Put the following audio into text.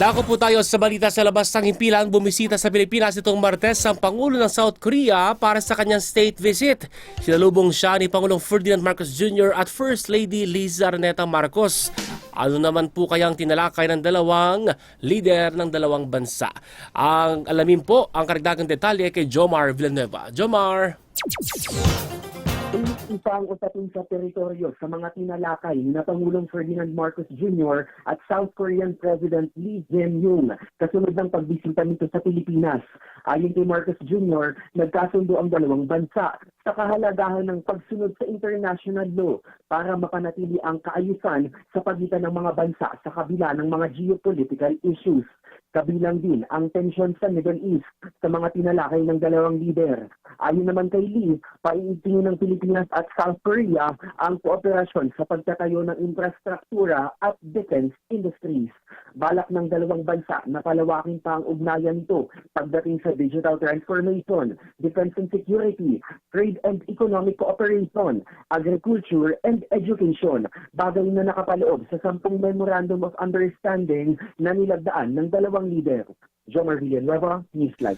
Dako po tayo sa balita sa labas ng himpilan. Bumisita sa Pilipinas itong Martes ang Pangulo ng South Korea para sa kanyang state visit. Sinalubong siya ni Pangulong Ferdinand Marcos Jr. at First Lady Liza Araneta Marcos. Ano naman po kayang tinalakay ng dalawang leader ng dalawang bansa? Ang alamin po ang karagdagang detalye kay Jomar Villanueva. Jomar! Isa ang usapin sa teritoryo sa mga tinalakay ni Pangulong Ferdinand Marcos Jr. at South Korean President Lee Jae-myung kasunod ng pagbisita nito sa Pilipinas. Ayon kay Marcos Jr., nagkasundo ang dalawang bansa sa kahalagahan ng pagsunod sa international law para mapanatili ang kaayusan sa pagitan ng mga bansa sa kabila ng mga geopolitical issues. Kabilang din ang tensyon sa Middle East sa mga tinalakay ng dalawang leader. Ayon naman kay Lee, paiigtingin ng Pilipinas at South Korea ang kooperasyon sa pagtatayo ng infrastruktura at defense industries. Balak ng dalawang bansa na palawakin pa ang ugnayan nito pagdating sa digital transformation, defense and security, trade and economic cooperation, agriculture and education, bagay na nakapaloob sa 10 Memorandum of Understanding na nilagdaan ng dalawang leader. Jomar Villanueva, Newslight.